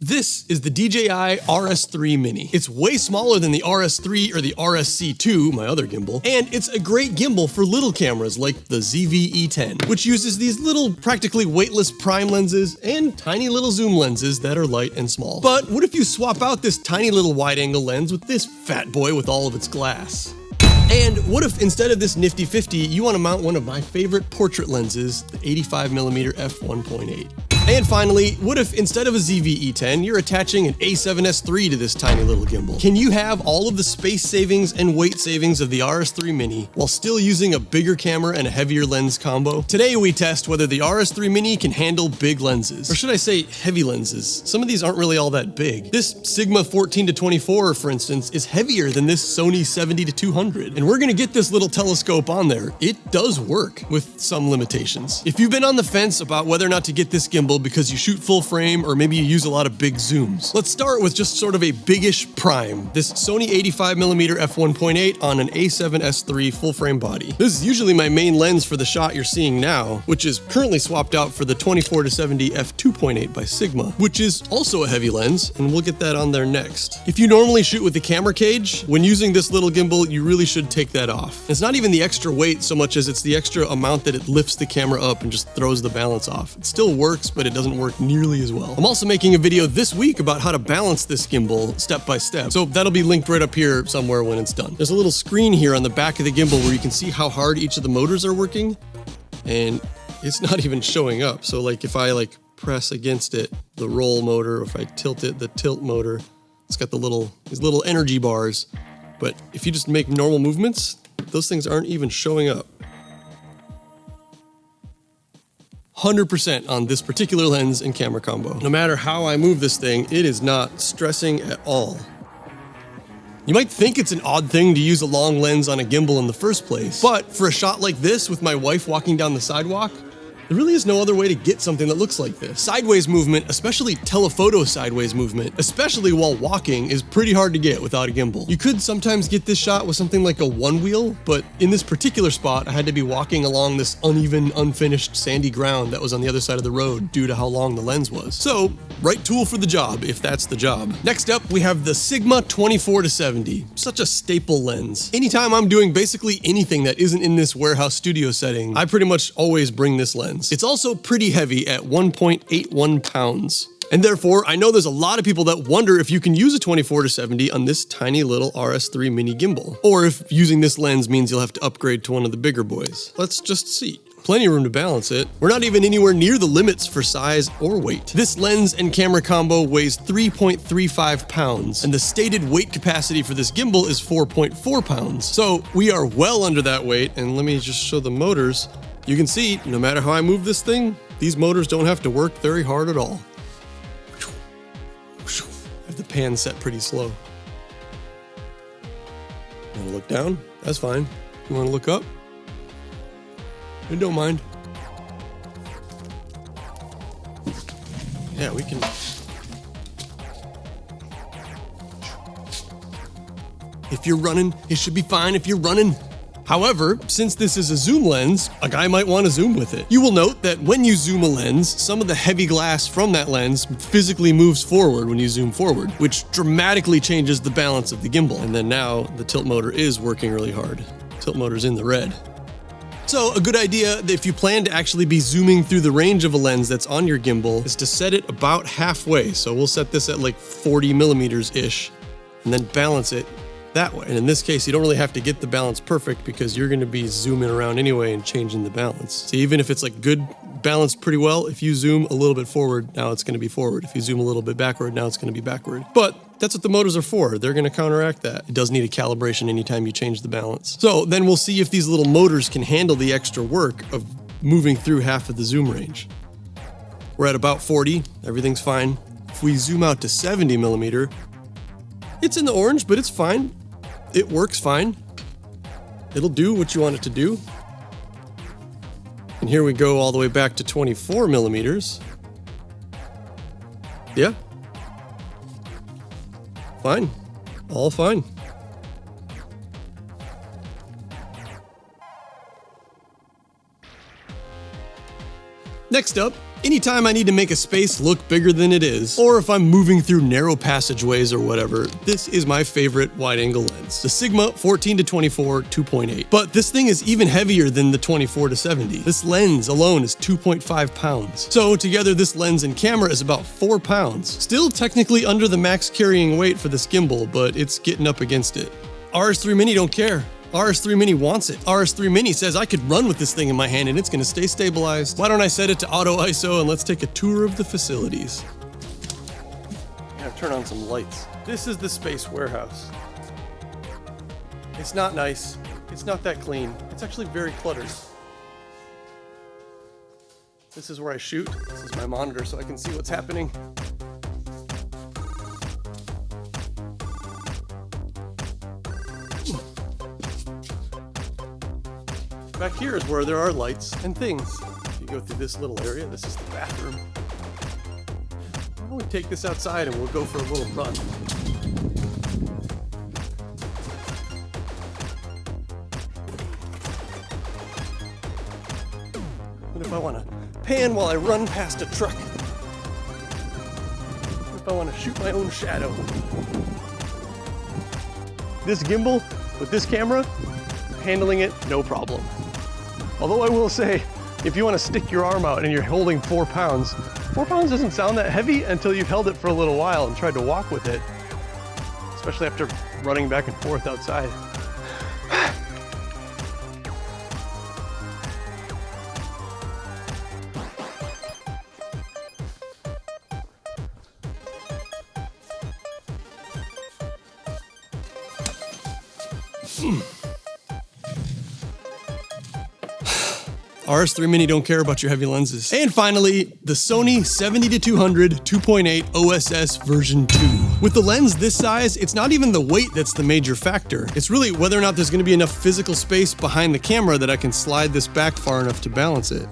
This is the DJI RS3 Mini. It's way smaller than the RS3 or the RSC2, my other gimbal, and it's a great gimbal for little cameras like the ZV-E10, which uses these little practically weightless prime lenses and tiny little zoom lenses that are light and small. But what if you swap out this tiny little wide-angle lens with this fat boy with all of its glass? And what if instead of this nifty 50, you want to mount one of my favorite portrait lenses, the 85mm f1.8? And finally, what if instead of a ZV-E10, you're attaching an A7S III to this tiny little gimbal? Can you have all of the space savings and weight savings of the RS3 Mini while still using a bigger camera and a heavier lens combo? Today we test whether the RS3 Mini can handle big lenses. Or should I say heavy lenses? Some of these aren't really all that big. This Sigma 14-24, for instance, is heavier than this Sony 70-200. And we're gonna get this little telescope on there. It does work with some limitations. If you've been on the fence about whether or not to get this gimbal because you shoot full frame or maybe you use a lot of big zooms, let's start with just sort of a biggish prime, this Sony 85mm f1.8 on an A7S III full frame body. This is usually my main lens for the shot you're seeing now, which is currently swapped out for the 24-70 f2.8 by Sigma, which is also a heavy lens, and we'll get that on there next. If you normally shoot with the camera cage, when using this little gimbal, you really should take that off. It's not even the extra weight so much as it's the extra amount that it lifts the camera up and just throws the balance off. It still works, but it doesn't work nearly as well. I'm also making a video this week about how to balance this gimbal step by step, so that'll be linked right up here somewhere when it's done. There's a little screen here on the back of the gimbal where you can see how hard each of the motors are working, and it's not even showing up. So like if I press against it, the roll motor, or if I tilt it, the tilt motor, it's got these little energy bars. But if you just make normal movements, those things aren't even showing up. 100% on this particular lens and camera combo. No matter how I move this thing, it is not stressing at all. You might think it's an odd thing to use a long lens on a gimbal in the first place, but for a shot like this with my wife walking down the sidewalk, there really is no other way to get something that looks like this. Sideways movement, especially telephoto sideways movement, especially while walking, is pretty hard to get without a gimbal. You could sometimes get this shot with something like a one wheel, but in this particular spot, I had to be walking along this uneven, unfinished sandy ground that was on the other side of the road due to how long the lens was. So, right tool for the job, if that's the job. Next up, we have the Sigma 24-70. Such a staple lens. Anytime I'm doing basically anything that isn't in this warehouse studio setting, I pretty much always bring this lens. It's also pretty heavy at 1.81 pounds. And therefore, I know there's a lot of people that wonder if you can use a 24-70 on this tiny little RS3 Mini gimbal, or if using this lens means you'll have to upgrade to one of the bigger boys. Let's just see. Plenty of room to balance it. We're not even anywhere near the limits for size or weight. This lens and camera combo weighs 3.35 pounds, and the stated weight capacity for this gimbal is 4.4 pounds. So we are well under that weight, and let me just show the motors. You can see, no matter how I move this thing, these motors don't have to work very hard at all. I have the pan set pretty slow. You want to look down? That's fine. You want to look up? I don't mind. Yeah, we can. If you're running, it should be fine if you're running. However, since this is a zoom lens, a guy might want to zoom with it. You will note that when you zoom a lens, some of the heavy glass from that lens physically moves forward when you zoom forward, which dramatically changes the balance of the gimbal. And then now the tilt motor is working really hard. Tilt motor's in the red. So a good idea if you plan to actually be zooming through the range of a lens that's on your gimbal is to set it about halfway. So we'll set this at like 40 millimeters-ish and then balance it that way. And in this case, you don't really have to get the balance perfect because you're going to be zooming around anyway and changing the balance. So even if it's like good balanced pretty well, if you zoom a little bit forward, now it's going to be forward. If you zoom a little bit backward, now it's going to be backward. But that's what the motors are for. They're going to counteract that. It does need a calibration anytime you change the balance. So then we'll see if these little motors can handle the extra work of moving through half of the zoom range. We're at about 40. Everything's fine. If we zoom out to 70 millimeter, it's in the orange, but it's fine. It works fine. It'll do what you want it to do. And here we go all the way back to 24 millimeters. Yeah. Fine. All fine. Next up, anytime I need to make a space look bigger than it is, or if I'm moving through narrow passageways or whatever, this is my favorite wide-angle lens, the Sigma 14-24 2.8. But this thing is even heavier than the 24-70. This lens alone is 2.5 pounds. So together this lens and camera is about 4 pounds. Still technically under the max carrying weight for this gimbal, but it's getting up against it. RS3 Mini don't care. RS3 Mini wants it. RS3 Mini says I could run with this thing in my hand and it's gonna stay stabilized. Why don't I set it to auto ISO and let's take a tour of the facilities. Yeah, turn on some lights. This is the space warehouse. It's not nice. It's not that clean. It's actually very cluttered. This is where I shoot. This is my monitor so I can see what's happening. Back here is where there are lights and things. If you go through this little area, this is the bathroom. Why don't we take this outside and we'll go for a little run. What if I want to pan while I run past a truck? What if I want to shoot my own shadow? This gimbal with this camera, handling it, no problem. Although I will say, if you want to stick your arm out and you're holding 4 pounds, 4 pounds doesn't sound that heavy until you've held it for a little while and tried to walk with it, especially after running back and forth outside. RS3 Mini don't care about your heavy lenses. And finally, the Sony 70-200 2.8 OSS version 2. With the lens this size, it's not even the weight that's the major factor. It's really whether or not there's gonna be enough physical space behind the camera that I can slide this back far enough to balance it.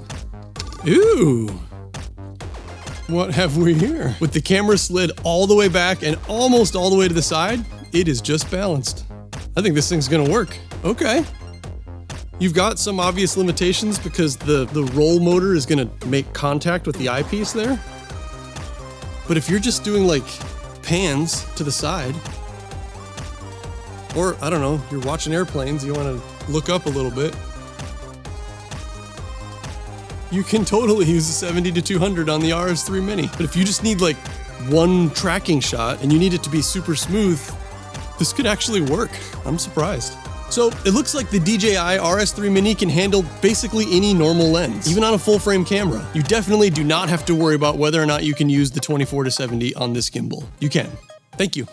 Ooh. What have we here? With the camera slid all the way back and almost all the way to the side, it is just balanced. I think this thing's gonna work. Okay. You've got some obvious limitations because the roll motor is gonna make contact with the eyepiece there. But if you're just doing like pans to the side, or I don't know, you're watching airplanes, you wanna look up a little bit, you can totally use the 70-200 on the RS3 Mini. But if you just need like one tracking shot and you need it to be super smooth, this could actually work. I'm surprised. So it looks like the DJI RS3 Mini can handle basically any normal lens, even on a full frame camera. You definitely do not have to worry about whether or not you can use the 24-70 on this gimbal. You can. Thank you.